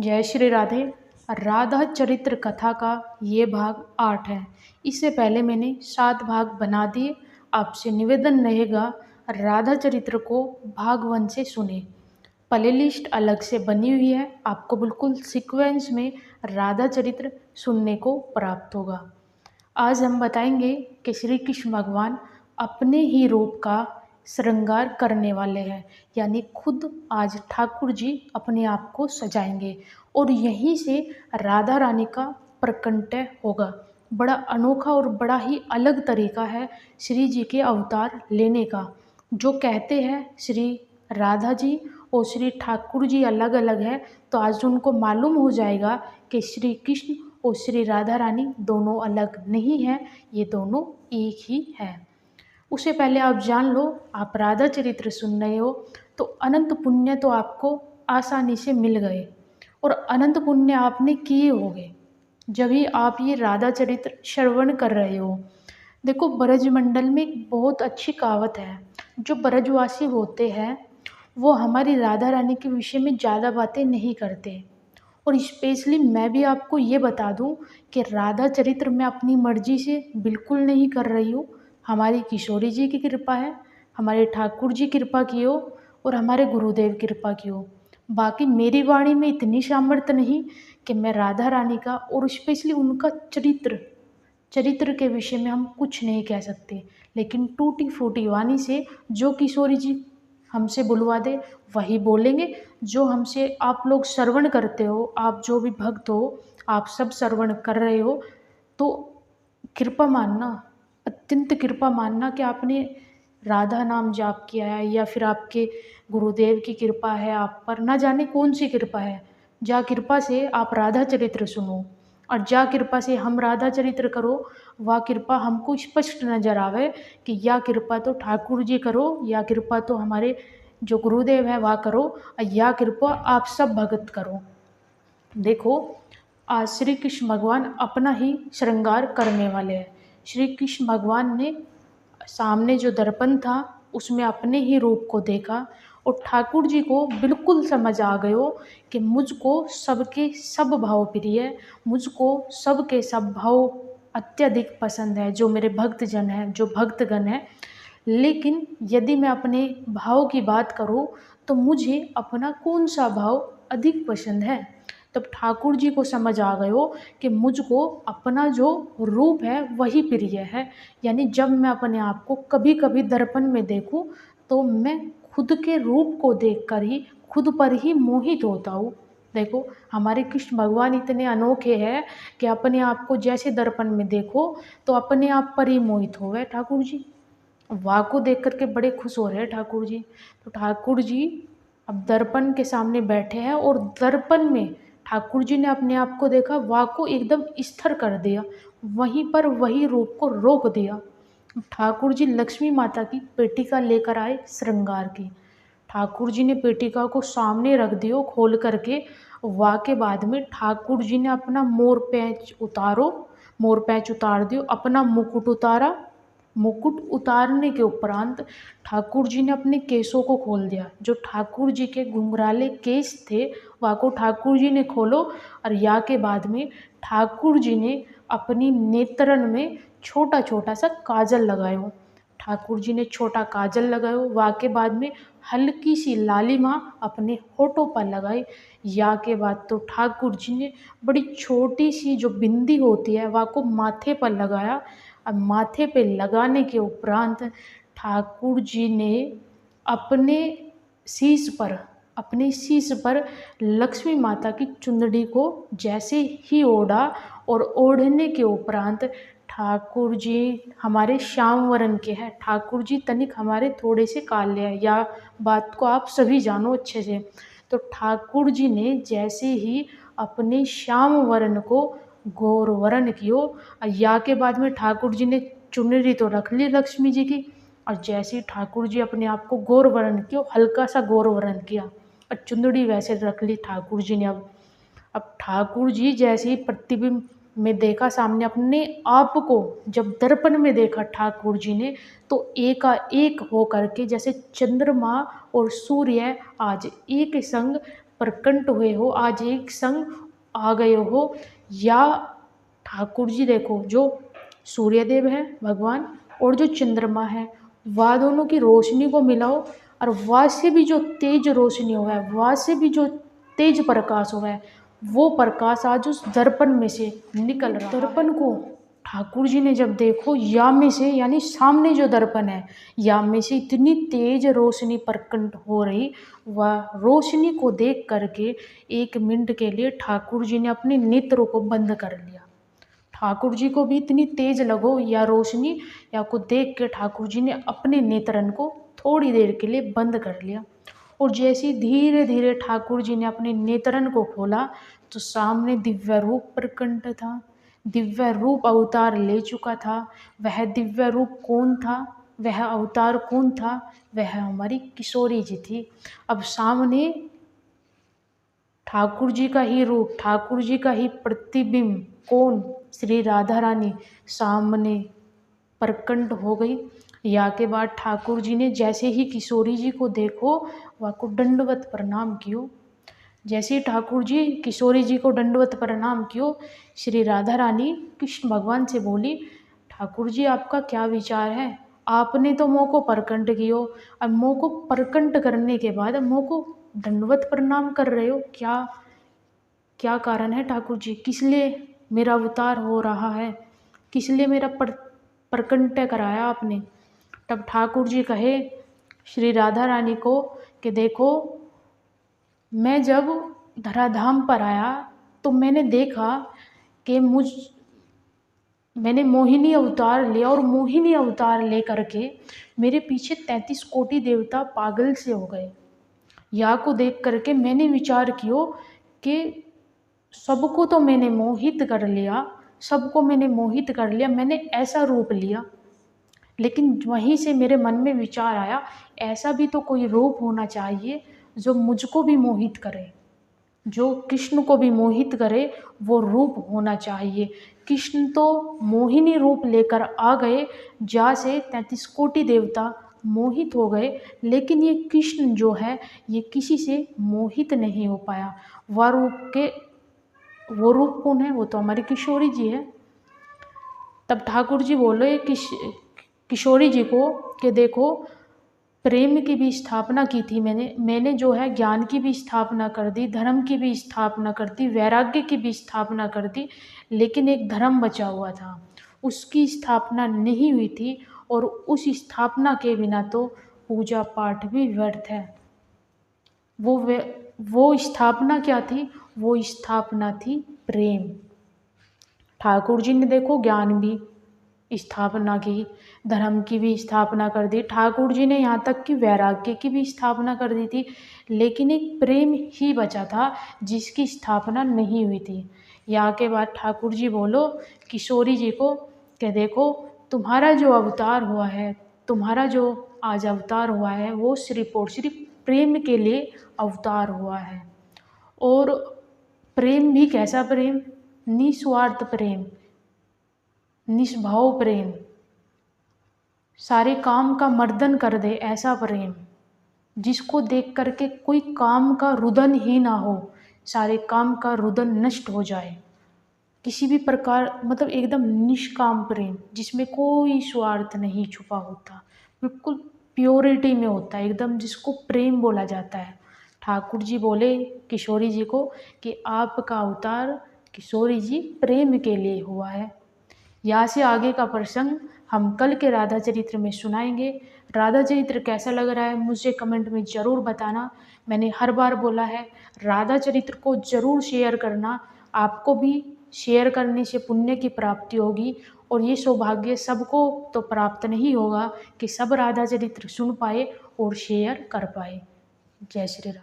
जय श्री राधे। राधा चरित्र कथा का ये भाग 8 है। इससे पहले मैंने 7 भाग बना दिए। आपसे निवेदन रहेगा राधा चरित्र को भाग 1 से सुने। प्ले लिस्ट अलग से बनी हुई है, आपको बिल्कुल सीक्वेंस में राधा चरित्र सुनने को प्राप्त होगा। आज हम बताएंगे कि श्री कृष्ण भगवान अपने ही रूप का श्रृंगार करने वाले हैं, यानी खुद आज ठाकुर जी अपने आप को सजाएंगे और यहीं से राधा रानी का प्रकट्य होगा। बड़ा अनोखा और बड़ा ही अलग तरीका है श्री जी के अवतार लेने का। जो कहते हैं श्री राधा जी और श्री ठाकुर जी अलग अलग है, तो आज उनको मालूम हो जाएगा कि श्री कृष्ण और श्री राधा रानी दोनों अलग नहीं हैं, ये दोनों एक ही है। उससे पहले आप जान लो, आप राधा चरित्र सुन रहे हो तो अनंत पुण्य तो आपको आसानी से मिल गए और अनंत पुण्य आपने किए होंगे जब ही आप ये राधा चरित्र श्रवण कर रहे हो। देखो, ब्रज मंडल में एक बहुत अच्छी कहावत है। जो ब्रजवासी होते हैं वो हमारी राधा रानी के विषय में ज़्यादा बातें नहीं करते। और स्पेशली मैं भी आपको ये बता दूं कि राधा चरित्र मैं अपनी मर्जी से बिल्कुल नहीं कर रही हूँ। हमारी किशोरी जी की कृपा है, हमारे ठाकुर जी कृपा की हो और हमारे गुरुदेव कृपा की हो। बाकी मेरी वाणी में इतनी सामर्थ्य नहीं कि मैं राधा रानी का और स्पेशली उनका चरित्र के विषय में हम कुछ नहीं कह सकते। लेकिन टूटी फूटी वाणी से जो किशोरी जी हमसे बुलवा दे वही बोलेंगे। जो हमसे आप लोग श्रवण करते हो, आप जो भी भक्त हो, आप सब श्रवण कर रहे हो, तो कृपा मानना, अत्यंत कृपा मानना कि आपने राधा नाम जाप किया है या फिर आपके गुरुदेव की कृपा है आप पर। ना जाने कौन सी कृपा है, जा कृपा से आप राधा चरित्र सुनो और जा कृपा से हम राधा चरित्र करो, वह कृपा हमको स्पष्ट नजर आवे कि या कृपा तो ठाकुर जी करो, या कृपा तो हमारे जो गुरुदेव है वह करो, और या कृपा आप सब भगत करो। देखो, आज श्री कृष्ण भगवान अपना ही श्रृंगार करने वाले हैं। श्री कृष्ण भगवान ने सामने जो दर्पण था उसमें अपने ही रूप को देखा और ठाकुर जी को बिल्कुल समझ आ गयो कि मुझको सबके सब भाव प्रिय, मुझको सबके सब भाव अत्यधिक पसंद है, जो मेरे भक्तजन हैं, जो भक्तगण हैं। लेकिन यदि मैं अपने भाव की बात करूं तो मुझे अपना कौन सा भाव अधिक पसंद है। तब ठाकुर जी को समझ आ गयो कि मुझको अपना जो रूप है वही प्रिय है। यानी जब मैं अपने आप को कभी कभी दर्पण में देखूं तो मैं खुद के रूप को देखकर ही खुद पर ही मोहित होता हूँ। देखो, हमारे कृष्ण भगवान इतने अनोखे हैं कि अपने आप को जैसे दर्पण में देखो तो अपने आप पर ही मोहित हो गए ठाकुर जी। वाह को देख करके बड़े खुश हो रहे हैं ठाकुर जी। तो ठाकुर जी अब दर्पण के सामने बैठे हैं और दर्पण में ठाकुर जी ने अपने आप को देखा, वाह को एकदम स्थिर कर दिया, वहीं पर वही रूप को रोक दिया। ठाकुर जी लक्ष्मी माता की पेटिका लेकर आए श्रृंगार की। ठाकुर जी ने पेटिका को सामने रख दियो खोल करके। वाह के बाद में ठाकुर जी ने अपना मोर पैच उतार दियो, अपना मुकुट उतारा। मुकुट उतारने के उपरांत ठाकुर जी ने अपने केसों को खोल दिया। जो ठाकुर जी के घुंघराले केस थे वह को ठाकुर जी ने खोलो और या के बाद में ठाकुर जी ने अपनी नेत्रन में छोटा छोटा सा काजल लगायो। ठाकुर जी ने छोटा काजल लगायो, वाह के बाद में हल्की सी लालिमा अपने होठों पर लगाई। या के बाद तो ठाकुर जी ने बड़ी छोटी सी जो बिंदी होती है वह को माथे पर लगाया। अब माथे पे लगाने के उपरांत ठाकुर जी ने अपने शीश पर अपने शीश पर लक्ष्मी माता की चुंदड़ी को जैसे ही ओढ़ा और ओढ़ने के उपरांत ठाकुर जी हमारे श्याम वर्ण के हैं। ठाकुर जी तनिक हमारे थोड़े से काले हैं, या बात को आप सभी जानो अच्छे से। तो ठाकुर जी ने जैसे ही अपने श्याम वर्ण को गौर वर्ण कियो, या के बाद में ठाकुर जी ने चुनरी तो रख ली लक्ष्मी जी की, और जैसे ही ठाकुर जी अपने आप को गौर वर्ण किया, हल्का सा गौर वर्ण किया और चुंदड़ी वैसे रख ली ठाकुर जी ने। अब ठाकुर जी जैसे ही प्रतिबिंब में देखा सामने अपने आप को, जब दर्पण में देखा ठाकुर जी ने, तो एकाएक हो करके जैसे चंद्रमा और सूर्य आज एक संग प्रकट हुए हो, आज एक संग आ गए हो। या ठाकुर जी देखो, जो सूर्यदेव है भगवान और जो चंद्रमा है, वह दोनों की रोशनी को मिलाओ और वह से भी जो तेज रोशनी हुआ है, वह से भी जो तेज प्रकाश हुआ है, वो प्रकाश आज उस दर्पण में से निकल रहा है। दर्पण को ठाकुर जी ने जब देखो, या में से यानी सामने जो दर्पण है, या में से इतनी तेज रोशनी प्रकट हो रही, वह रोशनी को देख करके 1 मिनट के लिए ठाकुर जी ने अपने नेत्रों को बंद कर लिया। ठाकुर जी को भी इतनी तेज लगो या रोशनी, या को देख के ठाकुर जी ने अपने नेत्रन को थोड़ी देर के लिए बंद कर लिया। और जैसे ही धीरे धीरे ठाकुर जी ने अपने नेत्रन को खोला, तो सामने दिव्य रूप प्रकट था। दिव्य रूप अवतार ले चुका था। वह दिव्य रूप कौन था, वह अवतार कौन था? वह हमारी किशोरी जी थी। अब सामने ठाकुर जी का ही रूप, ठाकुर जी का ही प्रतिबिंब, कौन? श्री राधा रानी सामने प्रकट हो गई। या के बाद ठाकुर जी ने जैसे ही किशोरी जी को देखो, वह को दंडवत प्रणाम कियो। जैसे ही ठाकुर जी किशोरी जी को दंडवत प्रणाम कियो, श्री राधा रानी कृष्ण भगवान से बोली, ठाकुर जी आपका क्या विचार है? आपने तो मोह को प्रकट कियो, अब मोह को प्रकट करने के बाद मोह को दंडवत प्रणाम कर रहे हो, क्या क्या कारण है ठाकुर जी? किस लिए मेरा अवतार हो रहा है? किस लिए मेरा प्रकट कराया आपने? तब ठाकुर जी कहे श्री राधा रानी को कि देखो, मैं जब धराधाम पर आया तो मैंने देखा कि मैंने मोहिनी अवतार लिया, और मोहिनी अवतार ले करके मेरे पीछे 33 कोटि देवता पागल से हो गए। या को देख करके मैंने विचार किया कि सबको तो मैंने मोहित कर लिया, सबको मैंने मोहित कर लिया, मैंने ऐसा रूप लिया। लेकिन वहीं से मेरे मन में विचार आया, ऐसा भी तो कोई रूप होना चाहिए जो मुझको भी मोहित करे, जो कृष्ण को भी मोहित करे, वो रूप होना चाहिए। कृष्ण तो मोहिनी रूप लेकर आ गए, जहाँ से 33 कोटि देवता मोहित हो गए, लेकिन ये कृष्ण जो है, ये किसी से मोहित नहीं हो पाया। वो रूप कौन है? वो तो हमारी किशोरी जी है। तब ठाकुर जी बोले किशोरी जी को कि देखो, प्रेम की भी स्थापना की थी मैंने जो है ज्ञान की भी स्थापना कर दी, धर्म की भी स्थापना कर दी, वैराग्य की भी स्थापना कर दी, लेकिन एक धर्म बचा हुआ था, उसकी स्थापना नहीं हुई थी। और उस स्थापना के बिना तो पूजा पाठ भी व्यर्थ है। वो स्थापना क्या थी? वो स्थापना थी प्रेम। ठाकुर जी ने देखो ज्ञान भी स्थापना की, धर्म की भी स्थापना कर दी, ठाकुर जी ने यहाँ तक कि वैराग्य की भी स्थापना कर दी थी, लेकिन एक प्रेम ही बचा था जिसकी स्थापना नहीं हुई थी। यहाँ के बाद ठाकुर जी बोलो किशोरी जी को कि देखो, तुम्हारा जो अवतार हुआ है, तुम्हारा जो आज अवतार हुआ है, वो सिर्फ और सिर्फ प्रेम के लिए अवतार हुआ है। और प्रेम भी कैसा प्रेम? निस्वार्थ प्रेम, निष्भाव प्रेम, सारे काम का मर्दन कर दे ऐसा प्रेम, जिसको देख करके कोई काम का रुदन ही ना हो, सारे काम का रुदन नष्ट हो जाए, किसी भी प्रकार, मतलब एकदम निष्काम प्रेम जिसमें कोई स्वार्थ नहीं छुपा होता, बिल्कुल प्योरिटी में होता है एकदम, जिसको प्रेम बोला जाता है। ठाकुर जी बोले किशोरी जी को कि आपका अवतार किशोरी जी प्रेम के लिए हुआ है। यहाँ से आगे का प्रसंग हम कल के राधा चरित्र में सुनाएंगे। राधा चरित्र कैसा लग रहा है मुझे कमेंट में ज़रूर बताना। मैंने हर बार बोला है, राधा चरित्र को ज़रूर शेयर करना, आपको भी शेयर करने से पुण्य की प्राप्ति होगी। और ये सौभाग्य सबको तो प्राप्त नहीं होगा कि सब राधा चरित्र सुन पाए और शेयर कर पाए। जय श्री राम।